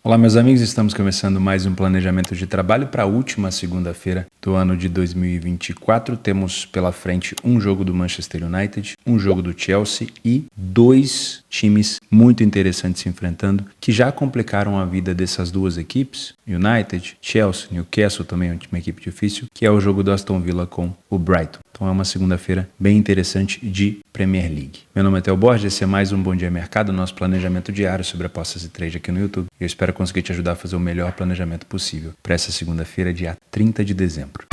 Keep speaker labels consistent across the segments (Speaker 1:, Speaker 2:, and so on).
Speaker 1: Olá, meus amigos, estamos começando mais um planejamento de trabalho para a última segunda-feira do ano de 2024. Temos pela frente um jogo do Manchester United, um jogo do Chelsea e dois times muito interessantes se enfrentando que já complicaram a vida dessas duas equipes, United, Chelsea, Newcastle também é uma equipe difícil, que é o jogo do Aston Villa com o Brighton. Então é uma segunda-feira bem interessante de Premier League. Meu nome é Theo Borges, esse é mais um Bom Dia Mercado, nosso planejamento diário sobre apostas e trade aqui no YouTube. Eu espero conseguir te ajudar a fazer o melhor planejamento possível para essa segunda-feira, dia 30 de dezembro.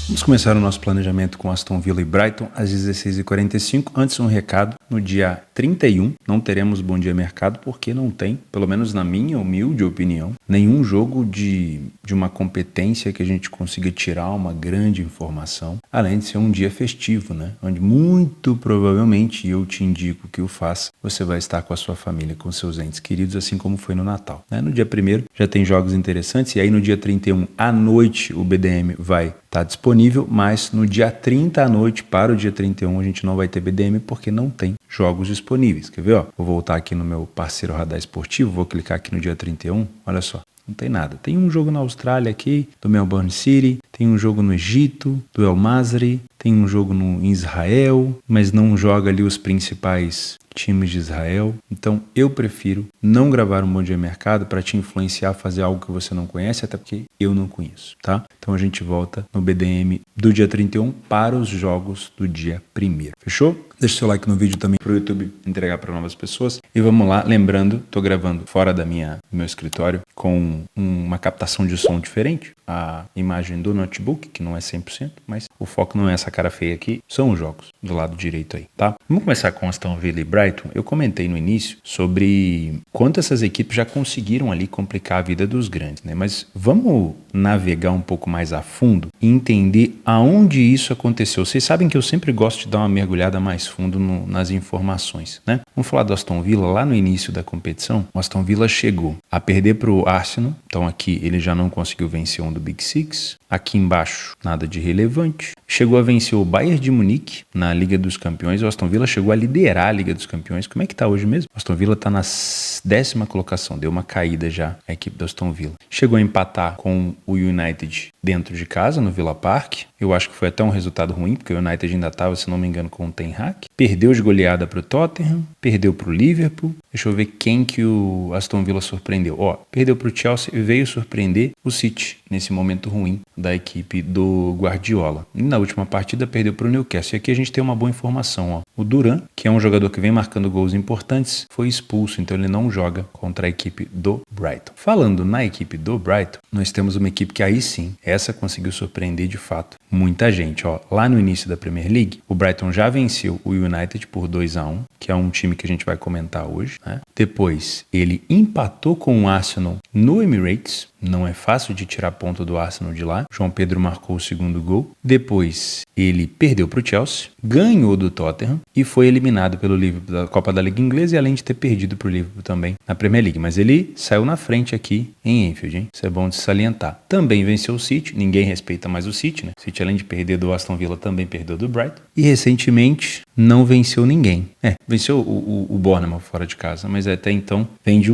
Speaker 1: Vamos começar o nosso planejamento com Aston Villa e Brighton às 16h45. Antes, um recado: no dia 31 não teremos Bom Dia Mercado porque não tem, pelo menos na minha humilde opinião, nenhum jogo de uma competência que a gente consiga tirar uma grande informação, além de ser um dia festivo, né? Onde muito provavelmente, eu te indico que o faça, você vai estar com a sua família, com seus entes queridos, assim como foi no Natal, né? No dia 1º já tem jogos interessantes e aí no dia 31 à noite o BDM vai estar disponível, mas no dia 30 à noite para o dia 31 a gente não vai ter BDM porque não tem jogos disponíveis. Quer ver? Ó? Vou voltar aqui no meu parceiro Radar Esportivo, vou clicar aqui no dia 31, olha só. Não tem nada. Tem um jogo na Austrália aqui, do Melbourne City, tem um jogo no Egito, do El Masry, tem um jogo em Israel, mas não joga ali os principais times de Israel. Então eu prefiro não gravar um Bom Dia Mercado para te influenciar a fazer algo que você não conhece, até porque eu não conheço, tá? Então a gente volta no BDM do dia 31 para os jogos do dia 1º. Fechou? Deixa o seu like no vídeo também para o YouTube entregar para novas pessoas. E vamos lá, lembrando, estou gravando fora do meu escritório com uma captação de som diferente. A imagem do notebook, que não é 100%, mas o foco não é essa cara feia aqui, são os jogos do lado direito aí, tá? Vamos começar com Aston Villa e Brighton. Eu comentei no início sobre quanto essas equipes já conseguiram ali complicar a vida dos grandes, né? Mas vamos navegar um pouco mais a fundo e entender aonde isso aconteceu. Vocês sabem que eu sempre gosto de dar uma mergulhada mais fundo nas informações, né? Vamos falar do Aston Villa. Lá no início da competição, o Aston Villa chegou a perder para o Arsenal, então aqui ele já não conseguiu vencer um do Big Six. Aqui embaixo, nada de relevante. Chegou a vencer o Bayern de Munique na Liga dos Campeões. O Aston Villa chegou a liderar a Liga dos Campeões. Como é que tá hoje mesmo? O Aston Villa tá na 10ª colocação. Deu uma caída já a equipe do Aston Villa. Chegou a empatar com o United dentro de casa, no Villa Park. Eu acho que foi até um resultado ruim, porque o United ainda estava, se não me engano, com o Ten Hag. Perdeu de goleada para o Tottenham. Perdeu para o Liverpool. Deixa eu ver quem que o Aston Villa surpreendeu. Ó, perdeu para o Chelsea e veio surpreender o City nesse momento ruim da equipe do Guardiola. E na última partida perdeu para o Newcastle. E aqui a gente tem uma boa informação, ó. O Duran, que é um jogador que vem marcando gols importantes, foi expulso, então ele não joga contra a equipe do Brighton. Falando na equipe do Brighton, nós temos uma equipe que aí sim, essa conseguiu surpreender de fato muita gente, ó. Lá no início da Premier League, o Brighton já venceu o United por 2-1, que é um time que a gente vai comentar hoje, né? Depois, ele empatou com o Arsenal no Emirates. Não é fácil de tirar ponto do Arsenal de lá. João Pedro marcou o segundo gol. Depois, ele perdeu para o Chelsea, ganhou do Tottenham e foi eliminado pelo Liverpool da Copa da Liga Inglesa e além de ter perdido para o Liverpool também na Premier League. Mas ele saiu na frente aqui em Anfield, hein? Isso é bom de salientar. Também venceu o City. Ninguém respeita mais o City, né? O City, além de perder do Aston Villa, também perdeu do Brighton. E recentemente não venceu ninguém. Venceu o Bournemouth fora de casa, mas até então vem de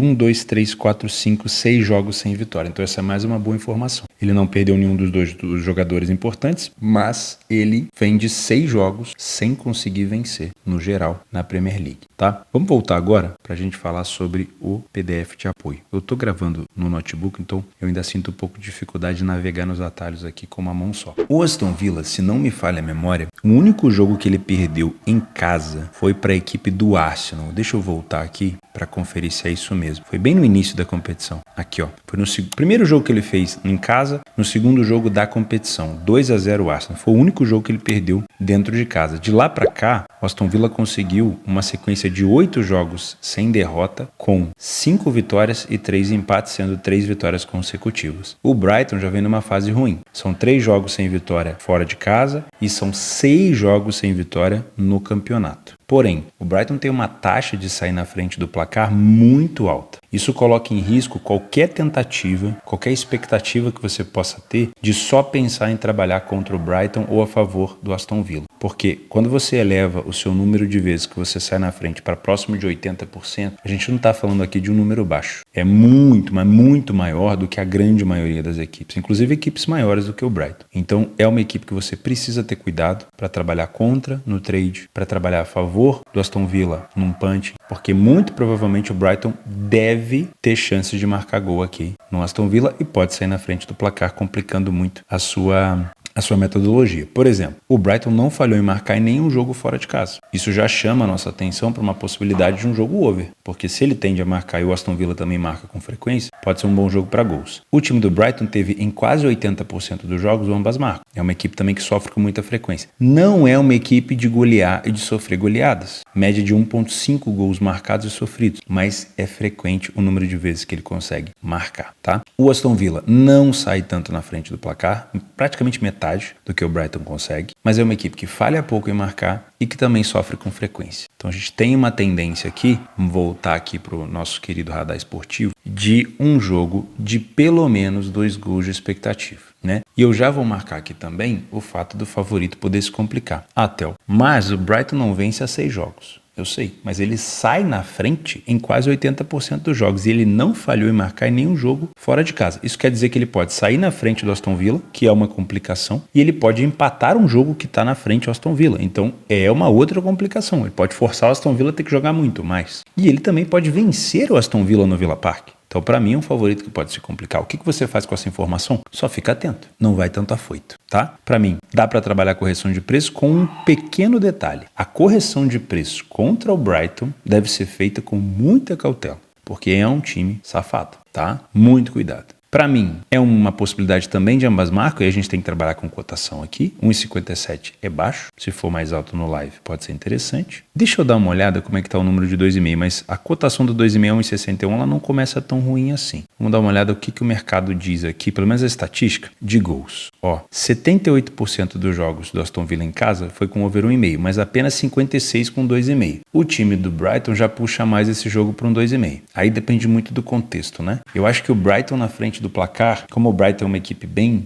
Speaker 1: 6 jogos sem vitória. Então essa é mais uma boa informação. Ele não perdeu nenhum dos jogadores importantes, mas ele vem de 6 jogos sem conseguir vencer, no geral, na Premier League, tá? Vamos voltar agora para a gente falar sobre o PDF de apoio. Eu tô gravando no notebook, então eu ainda sinto um pouco de dificuldade de navegar nos atalhos aqui com uma mão só. O Aston Villa, se não me falha a memória, o único jogo que ele perdeu em casa foi para a equipe do Arsenal. Deixa eu voltar aqui para conferir se é isso mesmo. Foi bem no início da competição. Aqui, ó. Foi no primeiro jogo que ele fez em casa, no segundo jogo da competição. 2-0 Arsenal. Foi o único jogo que ele perdeu dentro de casa. De lá para cá, o Aston Villa conseguiu uma sequência de 8 jogos sem derrota, com 5 vitórias e 3 empates, sendo 3 vitórias consecutivas. O Brighton já vem numa fase ruim. São 3 jogos sem vitória fora de casa e são 6 jogos sem vitória no campeonato. Porém, o Brighton tem uma taxa de sair na frente do placar muito alta. Isso coloca em risco qualquer tentativa, qualquer expectativa que você possa ter de só pensar em trabalhar contra o Brighton ou a favor do Aston Villa. Porque quando você eleva o seu número de vezes que você sai na frente para próximo de 80%, a gente não está falando aqui de um número baixo. É muito, mas muito maior do que a grande maioria das equipes, inclusive equipes maiores do que o Brighton. Então é uma equipe que você precisa ter cuidado para trabalhar contra no trade, para trabalhar a favor do Aston Villa num punch, porque muito provavelmente o Brighton deve ter chances de marcar gol aqui no Aston Villa e pode sair na frente do placar, complicando muito a sua metodologia. Por exemplo, o Brighton não falhou em marcar em nenhum jogo fora de casa. Isso já chama a nossa atenção para uma possibilidade de um jogo over, porque se ele tende a marcar e o Aston Villa também marca com frequência, pode ser um bom jogo para gols. O time do Brighton teve em quase 80% dos jogos ambas marcas. É uma equipe também que sofre com muita frequência. Não é uma equipe de golear e de sofrer goleadas. Média de 1,5 gols marcados e sofridos, mas é frequente o número de vezes que ele consegue marcar, tá? O Aston Villa não sai tanto na frente do placar, praticamente metade do que o Brighton consegue, mas é uma equipe que falha pouco em marcar e que também sofre com frequência. Então a gente tem uma tendência aqui, vamos voltar aqui para o nosso querido radar esportivo, de um jogo de pelo menos 2 gols de expectativa, né? E eu já vou marcar aqui também o fato do favorito poder se complicar. Tel. Mas o Brighton não vence a 6 jogos. Eu sei, mas ele sai na frente em quase 80% dos jogos e ele não falhou em marcar em nenhum jogo fora de casa. Isso quer dizer que ele pode sair na frente do Aston Villa, que é uma complicação, e ele pode empatar um jogo que está na frente do Aston Villa. Então é uma outra complicação. Ele pode forçar o Aston Villa a ter que jogar muito mais. E ele também pode vencer o Aston Villa no Villa Park. Então, para mim, é um favorito que pode se complicar. O que você faz com essa informação? Só fica atento. Não vai tanto afoito, tá? Para mim, dá para trabalhar a correção de preço com um pequeno detalhe. A correção de preço contra o Brighton deve ser feita com muita cautela, porque é um time safado, tá? Muito cuidado. Para mim, é uma possibilidade também de ambas marcas, e a gente tem que trabalhar com cotação aqui. 1,57 é baixo, se for mais alto no live pode ser interessante. Deixa eu dar uma olhada como é que está o número de 2,5, mas a cotação do 2,5 a 1,61 ela não começa tão ruim assim. Vamos dar uma olhada o que o mercado diz aqui, pelo menos a estatística de gols. 78% dos jogos do Aston Villa em casa foi com over 1,5, mas apenas 56% com 2,5. O time do Brighton já puxa mais esse jogo para um 2,5. Aí depende muito do contexto, né? Eu acho que o Brighton na frente do placar, como o Brighton é uma equipe bem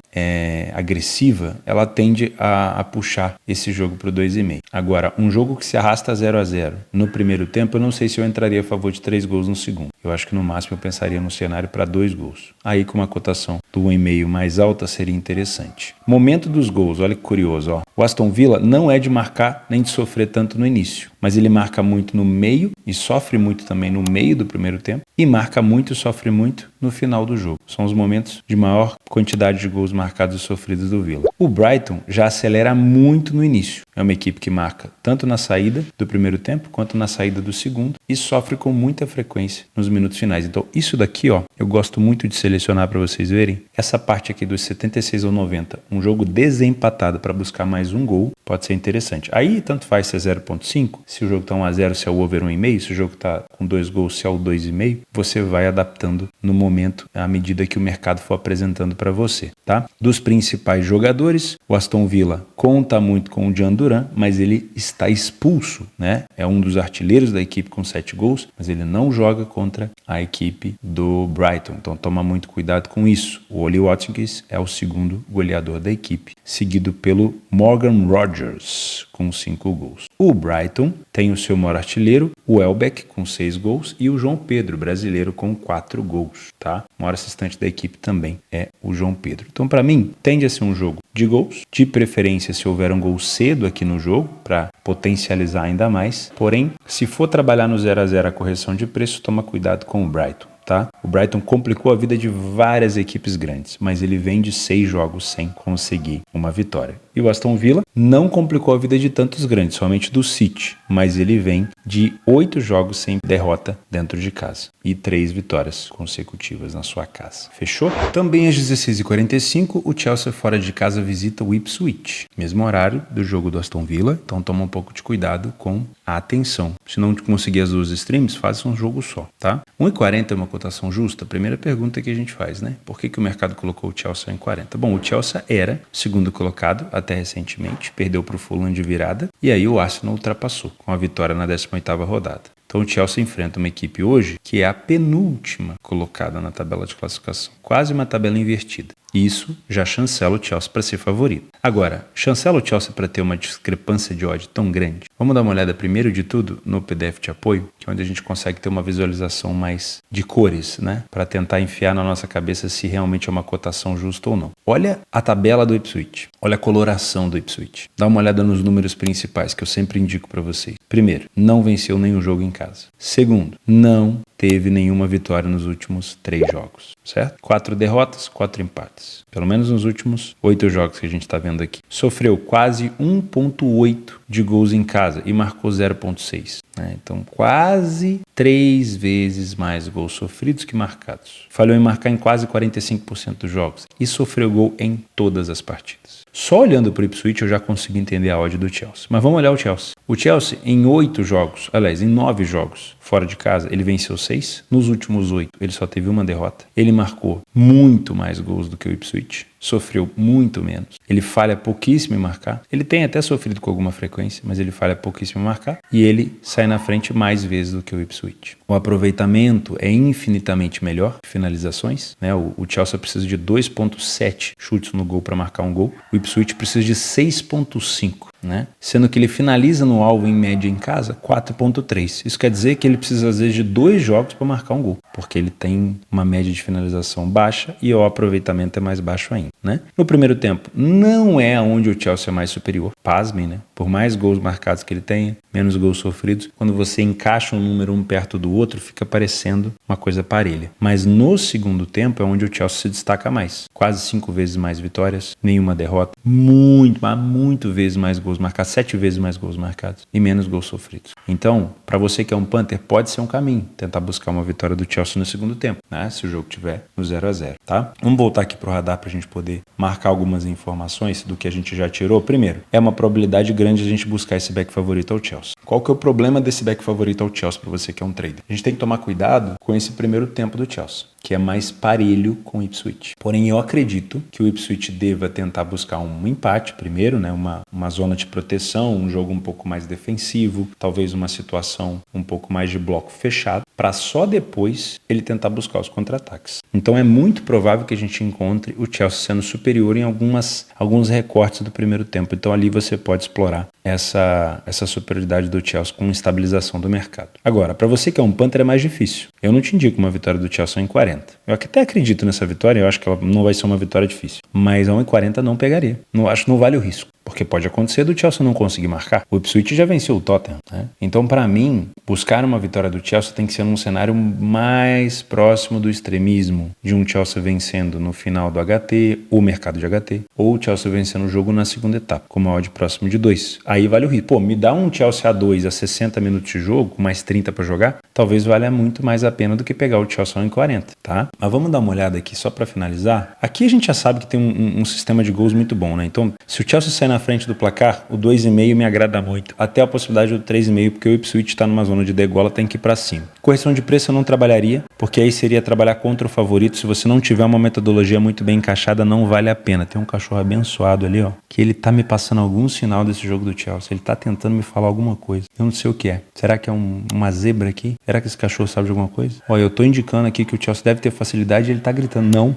Speaker 1: agressiva, ela tende a puxar esse jogo para o 2,5. Agora, um jogo que se arrasta 0-0 no primeiro tempo, eu não sei se eu entraria a favor de 3 gols no segundo. Eu acho que no máximo eu pensaria no cenário para 2 gols. Aí com uma cotação do 1,5 mais alta seria interessante. Momento dos gols, olha que curioso. O Aston Villa não é de marcar nem de sofrer tanto no início, mas ele marca muito no meio e sofre muito também no meio do primeiro tempo e marca muito e sofre muito no final do jogo. São os momentos de maior quantidade de gols marcados e sofridos do Villa. O Brighton já acelera muito no início. É uma equipe que marca tanto na saída do primeiro tempo quanto na saída do segundo e sofre com muita frequência nos minutos finais. Então isso daqui, eu gosto muito de selecionar para vocês verem. Essa parte aqui dos 76 ou 90, um jogo desempatado para buscar mais um gol, pode ser interessante. Aí tanto faz se é 0,5, se o jogo está 1-0, se é o over 1,5, se o jogo está com 2 gols, se é o 2,5, você vai adaptando no momento à medida que o mercado for apresentando para você, tá? Dos principais jogadores, o Aston Villa conta muito com o Jan Duran, mas ele está expulso, né? É um dos artilheiros da equipe com 7 gols, mas ele não joga contra a equipe do Brighton, então toma muito cuidado com isso. O Ollie Watkins é o segundo goleador da equipe, seguido pelo Morgan Rogers, com 5 gols. O Brighton tem o seu maior artilheiro, o Welbeck, com 6 gols, e o João Pedro, brasileiro, com 4 gols, tá? O maior assistente da equipe também é o João Pedro. Então, para mim, tende a ser um jogo de gols, de preferência se houver um gol cedo aqui no jogo, para potencializar ainda mais. Porém, se for trabalhar no 0-0 a correção de preço, toma cuidado com o Brighton. Tá? O Brighton complicou a vida de várias equipes grandes, mas ele vem de 6 jogos sem conseguir uma vitória. E o Aston Villa não complicou a vida de tantos grandes, somente do City, mas ele vem de 8 jogos sem derrota dentro de casa e 3 vitórias consecutivas na sua casa. Fechou? Também às 16h45, o Chelsea fora de casa visita o Ipswich. Mesmo horário do jogo do Aston Villa, então toma um pouco de cuidado com a atenção. Se não conseguir as 2 streams, faça um jogo só, tá? 1,40 é uma cotação justa? Primeira pergunta que a gente faz, né? Por que o mercado colocou o Chelsea em 40? Bom, o Chelsea era segundo colocado até recentemente, perdeu para o Fulham de virada, e aí o Arsenal ultrapassou com a vitória na 18ª rodada. Então o Chelsea enfrenta uma equipe hoje que é a penúltima colocada na tabela de classificação. Quase uma tabela invertida. Isso já chancela o Chelsea para ser favorito. Agora, chancela o Chelsea para ter uma discrepância de odd tão grande? Vamos dar uma olhada primeiro de tudo no PDF de apoio, que é onde a gente consegue ter uma visualização mais de cores, né? Para tentar enfiar na nossa cabeça se realmente é uma cotação justa ou não. Olha a tabela do Ipswich. Olha a coloração do Ipswich. Dá uma olhada nos números principais que eu sempre indico para vocês. Primeiro, não venceu nenhum jogo em casa. Segundo, não teve nenhuma vitória nos últimos 3 jogos, certo? 4 derrotas, 4 empates. Pelo menos nos últimos 8 jogos que a gente está vendo aqui. Sofreu quase 1,8 de gols em casa e marcou 0,6. Né? Então, quase 3 vezes mais gols sofridos que marcados. Falhou em marcar em quase 45% dos jogos e sofreu gol em todas as partidas. Só olhando para o Ipswich eu já consigo entender a odd do Chelsea. Mas vamos olhar o Chelsea. O Chelsea, em 8 jogos, aliás, em 9 jogos fora de casa, ele venceu 6. Nos últimos 8, ele só teve uma derrota. Ele marcou muito mais gols do que o Ipswich. Sofreu muito menos. Ele falha pouquíssimo em marcar. Ele tem até sofrido com alguma frequência, mas ele falha pouquíssimo em marcar. E ele sai na frente mais vezes do que o Ipswich. O aproveitamento é infinitamente melhor. Finalizações, né? O Chelsea precisa de 2,7 chutes no gol para marcar um gol. O Ipswich precisa de 6,5. Né? Sendo que ele finaliza no alvo em média em casa 4,3. Isso quer dizer que ele precisa às vezes de 2 jogos para marcar um gol, porque ele tem uma média de finalização baixa e o aproveitamento é mais baixo ainda. Né? No primeiro tempo, não é onde o Chelsea é mais superior. Pasmem, né? Por mais gols marcados que ele tenha, menos gols sofridos, quando você encaixa um número um perto do outro, fica parecendo uma coisa parelha. Mas no segundo tempo é onde o Chelsea se destaca mais. Quase 5 vezes mais vitórias, nenhuma derrota, muito vezes mais gols marcados, 7 vezes mais gols marcados e menos gols sofridos. Então, para você que é um Panther, pode ser um caminho tentar buscar uma vitória do Chelsea no segundo tempo, né? Se o jogo tiver no 0-0, tá? Vamos voltar aqui pro radar para a gente poder marcar algumas informações do que a gente já tirou. Primeiro, é uma probabilidade grande a gente buscar esse back favorito ao Chelsea. Qual que é o problema desse back favorito ao Chelsea para você que é um trader? A gente tem que tomar cuidado com esse primeiro tempo do Chelsea, que é mais parelho com o Ipswich. Porém, eu acredito que o Ipswich deva tentar buscar um empate primeiro, né? Uma zona de proteção, um jogo um pouco mais defensivo, talvez uma situação um pouco mais de bloco fechado, para só depois ele tentar buscar os contra-ataques. Então é muito provável que a gente encontre o Chelsea sendo superior em alguns recortes do primeiro tempo. Então ali você pode explorar essa superioridade do Chelsea com estabilização do mercado. Agora, para você que é um Panther é mais difícil. Eu não te indico uma vitória do Chelsea em 40. Eu até acredito nessa vitória, eu acho que ela não vai ser uma vitória difícil. Mas a 1,40 não pegaria. Acho que não vale o risco. Porque pode acontecer do Chelsea não conseguir marcar. O Ipswich já venceu o Tottenham, né? Então, para mim, buscar uma vitória do Chelsea tem que ser num cenário mais próximo do extremismo. De um Chelsea vencendo no final do HT, ou mercado de HT, ou o Chelsea vencendo o jogo na segunda etapa, com uma odd próximo de 2. Aí vale o risco. Pô, me dá um Chelsea a 2 a 60 minutos de jogo, com mais 30 para jogar, talvez valha muito mais a pena do que pegar o Chelsea em 40, tá? Mas vamos dar uma olhada aqui só para finalizar. Aqui a gente já sabe que tem um sistema de gols muito bom, né? Então, se o Chelsea sair na frente do placar, o 2,5 me agrada muito. Até a possibilidade do 3,5, porque o Ipswich está numa zona de degola, tem que ir para cima. Correção de preço eu não trabalharia, porque aí seria trabalhar contra o favorito. Se você não tiver uma metodologia muito bem encaixada, não vale a pena. Tem um cachorro abençoado ali, ó, que ele tá me passando algum sinal desse jogo do Chelsea. Ele tá tentando me falar alguma coisa. Eu não sei o que é. Será que é uma zebra aqui? Será que esse cachorro sabe de alguma coisa? Ó, eu tô indicando aqui que o Chelsea deve ter facilidade e ele tá gritando não.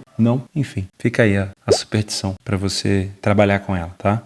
Speaker 1: Enfim, fica aí a superstição para você trabalhar com ela, tá?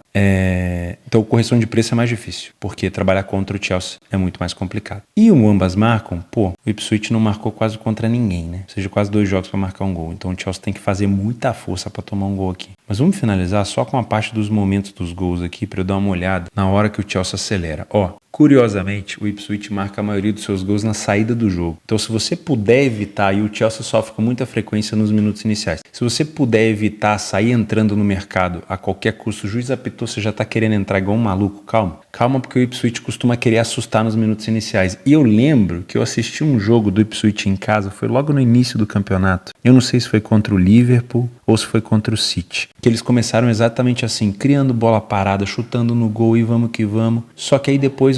Speaker 1: Então, correção de preço é mais difícil, porque trabalhar contra o Chelsea é muito mais complicado. E o ambas marcam, o Ipswich não marcou quase contra ninguém, né? Ou seja, quase 2 jogos para marcar um gol. Então o Chelsea tem que fazer muita força para tomar um gol aqui. Mas vamos finalizar só com a parte dos momentos dos gols aqui, para eu dar uma olhada na hora que o Chelsea acelera. Ó, curiosamente, o Ipswich marca a maioria dos seus gols na saída do jogo. Então, se você puder evitar, e o Chelsea sofre com muita frequência nos minutos iniciais, se você puder evitar sair entrando no mercado a qualquer custo, o juiz apitou, você já tá querendo entrar igual um maluco, calma, porque o Ipswich costuma querer assustar nos minutos iniciais. E eu lembro que eu assisti um jogo do Ipswich em casa, foi logo no início do campeonato. Eu não sei se foi contra o Liverpool ou se foi contra o City. Que eles começaram exatamente assim, criando bola parada, chutando no gol e vamos que vamos. Só que aí depois,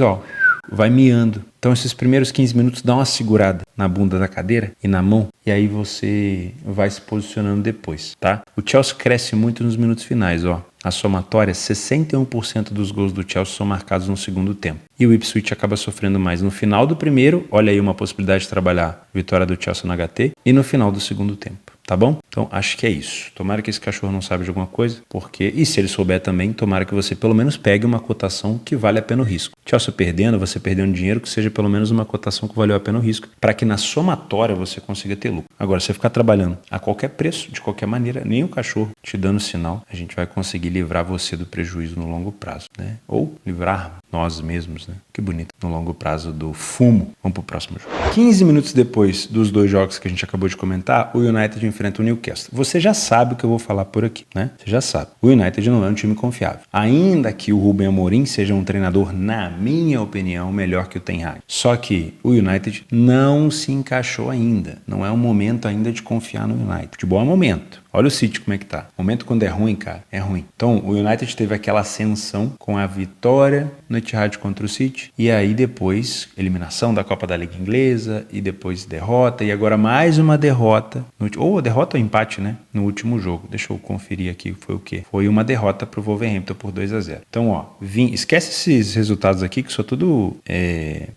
Speaker 1: vai miando. Então esses primeiros 15 minutos dá uma segurada na bunda da cadeira e na mão, e aí você vai se posicionando depois, tá? O Chelsea cresce muito nos minutos finais, a somatória, 61% dos gols do Chelsea são marcados no segundo tempo. E o Ipswich acaba sofrendo mais no final do primeiro, olha aí uma possibilidade de trabalhar vitória do Chelsea no HT, e no final do segundo tempo. Tá bom? Então, acho que é isso. Tomara que esse cachorro não saiba de alguma coisa, porque... E se ele souber também, tomara que você pelo menos pegue uma cotação que vale a pena o risco. Chelsea perdendo, você perdendo dinheiro, que seja pelo menos uma cotação que valeu a pena o risco, para que na somatória você consiga ter lucro. Agora, se você ficar trabalhando a qualquer preço, de qualquer maneira, nem o cachorro te dando sinal, a gente vai conseguir livrar você do prejuízo no longo prazo, né? Ou livrar nós mesmos, né? Que bonito. No longo prazo do fumo. Vamos pro próximo jogo. 15 minutos depois dos dois jogos que a gente acabou de comentar, o United enfrenta o Newcastle. Você já sabe o que eu vou falar por aqui, né? Você já sabe. O United não é um time confiável. Ainda que o Ruben Amorim seja um treinador, na minha opinião, melhor que o Ten Hag. Só que o United não se encaixou ainda. Não é um momento ainda de confiar no United. Futebol é momento. Olha o City como é que tá. O momento quando é ruim, cara, é ruim. Então, o United teve aquela ascensão com a vitória no Etihad contra o City. E aí depois, eliminação da Copa da Liga Inglesa. E depois derrota. E agora mais uma derrota. Ou derrota ou empate, né? No último jogo. Deixa eu conferir aqui. Foi o quê? Foi uma derrota pro Wolverhampton por 2-0. Então, ó. Esquece esses resultados aqui que são tudo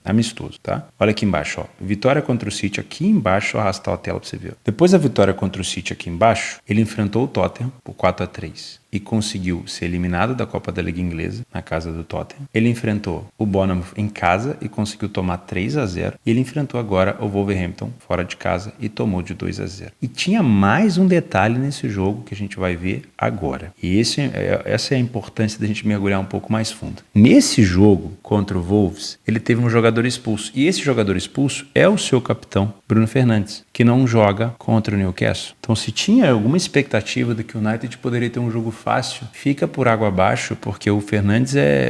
Speaker 1: amistoso, tá? Olha aqui embaixo, ó. Vitória contra o City aqui embaixo. Vou arrastar a tela pra você ver. Depois da vitória contra o City aqui embaixo, ele enfrentou o Tottenham por 4-3 e conseguiu ser eliminado da Copa da Liga Inglesa na casa do Tottenham. Ele enfrentou o Bournemouth em casa e conseguiu tomar 3-0. E ele enfrentou agora o Wolverhampton fora de casa e tomou de 2-0. E tinha mais um detalhe nesse jogo que a gente vai ver agora. E essa é a importância da gente mergulhar um pouco mais fundo. Nesse jogo contra o Wolves, ele teve um jogador expulso. E esse jogador expulso é o seu capitão, Bruno Fernandes, que não joga contra o Newcastle. Então, se tinha alguma expectativa de que o United poderia ter um jogo fácil, fica por água abaixo, porque o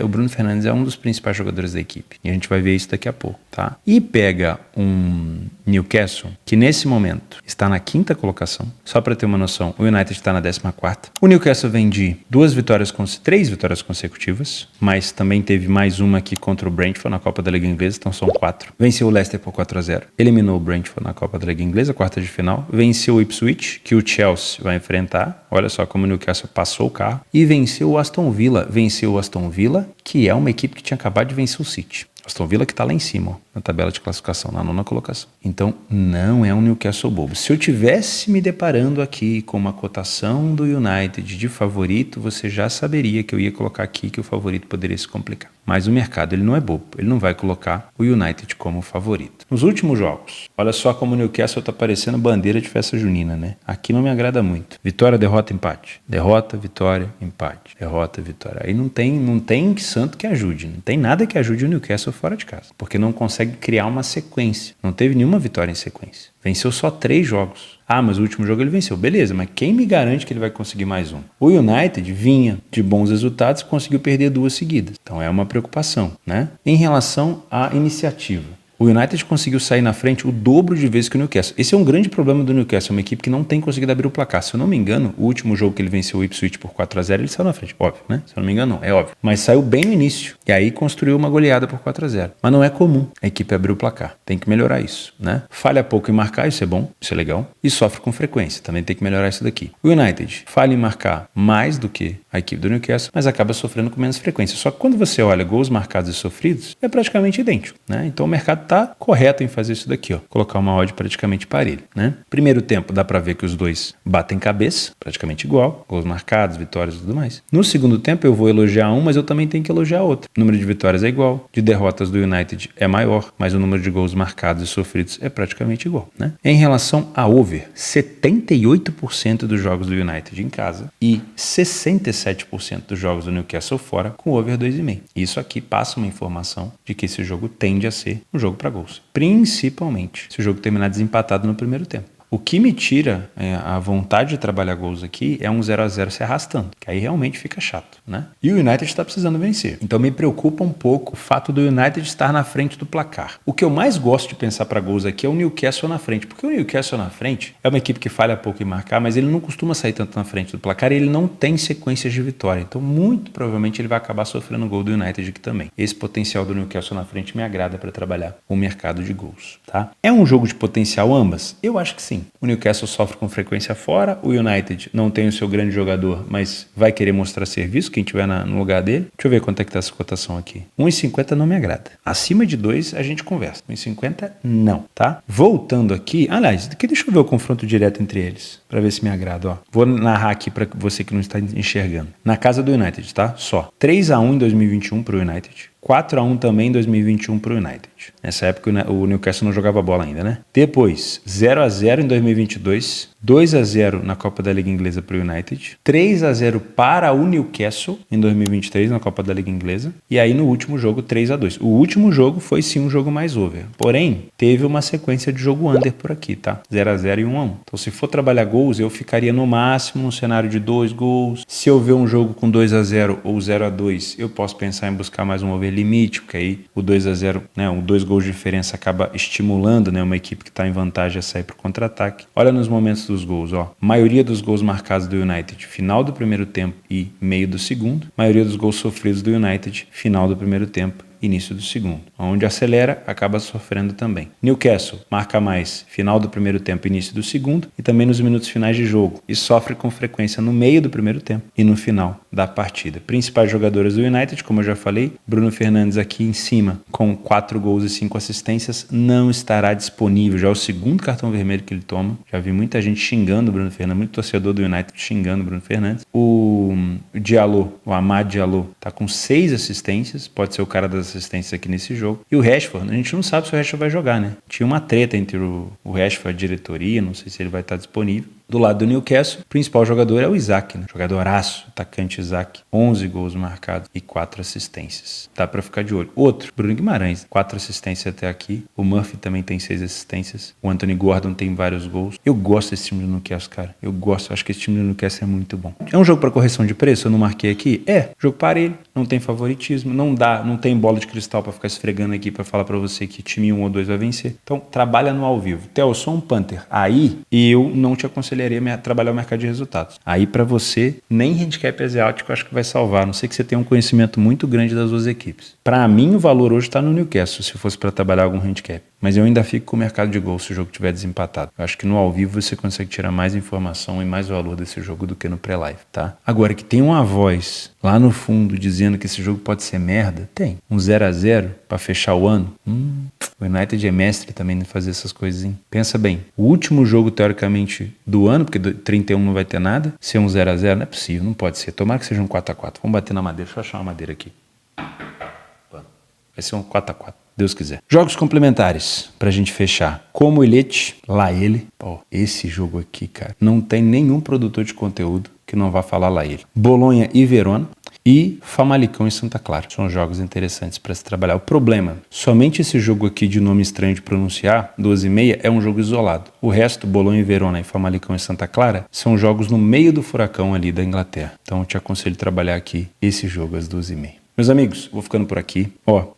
Speaker 1: Bruno Fernandes é um dos principais jogadores da equipe. E a gente vai ver isso daqui a pouco, tá? E pega um Newcastle, que nesse momento está na 5ª colocação. Só para ter uma noção, o United está na 14ª. O Newcastle vem de 3 vitórias consecutivas, mas também teve mais uma aqui contra o Brentford na Copa da Liga Inglesa, então são 4. Venceu o Leicester por 4-0. Eliminou o Brentford na Copa da Liga Inglesa, quarta de final. Venceu o Ipswich, que o Chelsea vai enfrentar. Olha só como o Newcastle passou o carro. E venceu o Aston Villa. Venceu o Aston Villa, que é uma equipe que tinha acabado de vencer o City. Aston Villa que está lá em cima, ó, na tabela de classificação, na 9ª colocação. Então, não é um Newcastle bobo. Se eu tivesse me deparando aqui com uma cotação do United de favorito, você já saberia que eu ia colocar aqui que o favorito poderia se complicar. Mas o mercado, ele não é bobo. Ele não vai colocar o United como favorito. Nos últimos jogos, olha só como o Newcastle está parecendo bandeira de festa junina, né? Aqui não me agrada muito. Vitória, derrota, empate. Derrota, vitória, empate. Derrota, vitória. Aí não tem santo que ajude. Não tem nada que ajude o Newcastle fora de casa. Porque não consegue criar uma sequência. Não teve nenhuma vitória em sequência. Venceu só 3 jogos. Ah, mas o último jogo ele venceu. Beleza, mas quem me garante que ele vai conseguir mais um? O United vinha de bons resultados e conseguiu perder 2 seguidas. Então é uma preocupação, né? Em relação à iniciativa, o United conseguiu sair na frente o dobro de vezes que o Newcastle. Esse é um grande problema do Newcastle, uma equipe que não tem conseguido abrir o placar. Se eu não me engano, o último jogo que ele venceu o Ipswich por 4-0, ele saiu na frente. Óbvio, né? Se eu não me engano, não. É óbvio. Mas saiu bem no início. E aí construiu uma goleada por 4-0. Mas não é comum a equipe abrir o placar. Tem que melhorar isso, né? Falha pouco em marcar, isso é bom, isso é legal. E sofre com frequência. Também tem que melhorar isso daqui. O United falha em marcar mais do que a equipe do Newcastle, mas acaba sofrendo com menos frequência. Só que quando você olha gols marcados e sofridos, é praticamente idêntico, né? Então o mercado está correto em fazer isso daqui, ó, colocar uma odd praticamente parelha, né? Primeiro tempo dá pra ver que os dois batem cabeça, praticamente igual, gols marcados, vitórias e tudo mais. No segundo tempo eu vou elogiar um, mas eu também tenho que elogiar outro. O número de vitórias é igual, de derrotas do United é maior, mas o número de gols marcados e sofridos é praticamente igual, né? Em relação a over, 78% dos jogos do United em casa e 67% dos jogos do Newcastle fora com over 2,5. Isso aqui passa uma informação de que esse jogo tende a ser um jogo para gols. Principalmente se o jogo terminar desempatado no primeiro tempo. O que me tira a vontade de trabalhar gols aqui é um 0-0 se arrastando, que aí realmente fica chato, né? E o United está precisando vencer. Então me preocupa um pouco o fato do United estar na frente do placar. O que eu mais gosto de pensar para gols aqui é o Newcastle na frente, porque o Newcastle na frente é uma equipe que falha pouco em marcar, mas ele não costuma sair tanto na frente do placar e ele não tem sequências de vitória. Então muito provavelmente ele vai acabar sofrendo gol do United aqui também. Esse potencial do Newcastle na frente me agrada para trabalhar o mercado de gols, tá? É um jogo de potencial ambas? Eu acho que sim. assim, o Newcastle sofre com frequência fora, o United não tem o seu grande jogador, mas vai querer mostrar serviço, quem tiver no lugar dele. Deixa eu ver quanto é que tá essa cotação aqui. 1,50 não me agrada. Acima de 2 a gente conversa. 1,50 não, tá? Voltando aqui, aliás, deixa eu ver o confronto direto entre eles, para ver se me agrada, ó. Vou narrar aqui para você que não está enxergando. Na casa do United, tá? Só 3-1 em 2021 pro United. 4-1 também em 2021 para o United. Nessa época o Newcastle não jogava bola ainda, né? Depois, 0-0 em 2022, 2-0 na Copa da Liga Inglesa para o United, 3-0 para o Newcastle em 2023 na Copa da Liga Inglesa, e aí no último jogo 3-2. O último jogo foi sim um jogo mais over, porém teve uma sequência de jogo under por aqui, tá? 0-0 e 1-1. Então se for trabalhar gols, eu ficaria no máximo num cenário de 2 gols. Se eu ver um jogo com 2-0 ou 0-2, eu posso pensar em buscar mais um over limite, porque aí o 2-0, né, o 2 gols de diferença acaba estimulando, né, uma equipe que está em vantagem a sair para o contra-ataque. Olha nos momentos dos gols, ó. Maioria dos gols marcados do United, final do primeiro tempo e meio do segundo. Maioria dos gols sofridos do United, final do primeiro tempo, início do segundo. Onde acelera, acaba sofrendo também. Newcastle marca mais final do primeiro tempo, início do segundo e também nos minutos finais de jogo e sofre com frequência no meio do primeiro tempo e no final da partida. Principais jogadores do United, como eu já falei, Bruno Fernandes aqui em cima com 4 gols e 5 assistências, não estará disponível. Já é o segundo cartão vermelho que ele toma. Já vi muita gente xingando o Bruno Fernandes, muito torcedor do United xingando o Bruno Fernandes. O Diallo, o Amad Diallo, tá com 6 assistências, pode ser o cara das assistências aqui nesse jogo. E o Rashford, a gente não sabe se o Rashford vai jogar, né? Tinha uma treta entre o Rashford e a diretoria, não sei se ele vai estar disponível. Do lado do Newcastle, o principal jogador é o Isaac, né? Jogadoraço, atacante Isaac. 11 gols marcados e 4 assistências. Dá pra ficar de olho. Outro, Bruno Guimarães, 4 assistências até aqui. O Murphy também tem 6 assistências. O Anthony Gordon tem vários gols. Eu gosto desse time do Newcastle, cara. Eu gosto, acho que esse time do Newcastle é muito bom. É um jogo pra correção de preço? Eu não marquei aqui? É, jogo parelho, não tem favoritismo, não tem bola de cristal pra ficar esfregando aqui pra falar pra você que time 1 ou 2 vai vencer. Então, trabalha no ao vivo. Theo, eu sou um Panther. Aí, eu não te aconselharia a trabalhar o mercado de resultados. Aí pra você, nem handicap asiático acho que vai salvar, a não ser que você tenha um conhecimento muito grande das duas equipes. Pra mim o valor hoje tá no Newcastle, se fosse pra trabalhar algum handicap. Mas eu ainda fico com o mercado de gols se o jogo estiver desempatado. Eu acho que no ao vivo você consegue tirar mais informação e mais valor desse jogo do que no pré-live, tá? Agora que tem uma voz lá no fundo dizendo que esse jogo pode ser merda, tem. Um 0-0 pra fechar o ano. O United é mestre também em fazer essas coisas, hein? Pensa bem, o último jogo teoricamente do ano, porque 31 não vai ter nada, ser um 0-0 não é possível, não pode ser. Tomara que seja um 4-4. Vamos bater na madeira, deixa eu achar uma madeira aqui. Vai ser um 4-4. Deus quiser. Jogos complementares, pra gente fechar. Como Elite, lá ele. Pô, esse jogo aqui, cara, não tem nenhum produtor de conteúdo que não vá falar lá ele. Bolonha e Verona. E Famalicão e Santa Clara. São jogos interessantes para se trabalhar. O problema, somente esse jogo aqui de nome estranho de pronunciar, 12:30, é um jogo isolado. O resto, Bolonha e Verona e Famalicão e Santa Clara, são jogos no meio do furacão ali da Inglaterra. Então eu te aconselho a trabalhar aqui esse jogo às 12:30. Meus amigos, vou ficando por aqui.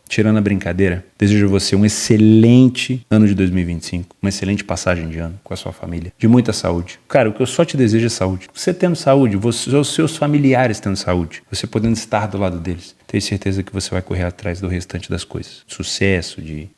Speaker 1: Tirando a brincadeira, desejo a você um excelente ano de 2025, uma excelente passagem de ano com a sua família, de muita saúde. Cara, o que eu só te desejo é saúde. Você tendo saúde, os seus familiares tendo saúde, você podendo estar do lado deles, tenho certeza que você vai correr atrás do restante das coisas. Sucesso, de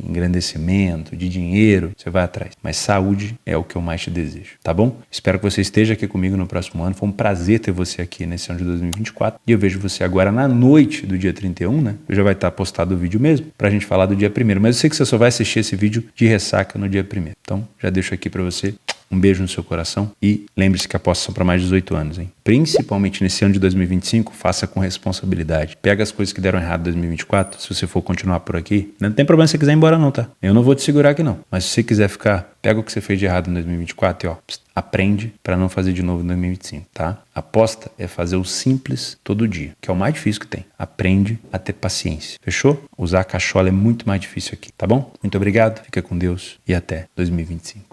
Speaker 1: engrandecimento, de dinheiro, você vai atrás. Mas saúde é o que eu mais te desejo, tá bom? Espero que você esteja aqui comigo no próximo ano. Foi um prazer ter você aqui nesse ano de 2024. E eu vejo você agora na noite do dia 31, né? Já vai estar postado o vídeo mesmo, pra gente falar do dia 1º. Mas eu sei que você só vai assistir esse vídeo de ressaca no dia 1º. Então, já deixo aqui pra você um beijo no seu coração e lembre-se que apostas são para mais de 18 anos, hein? Principalmente nesse ano de 2025, faça com responsabilidade. Pega as coisas que deram errado em 2024, se você for continuar por aqui, não tem problema se você quiser ir embora não, tá? Eu não vou te segurar aqui não, mas se você quiser ficar, pega o que você fez de errado em 2024 e aprende para não fazer de novo em 2025, tá? Aposta é fazer o simples todo dia, que é o mais difícil que tem. Aprende a ter paciência, fechou? Usar a cachola é muito mais difícil aqui, tá bom? Muito obrigado, fica com Deus e até 2025.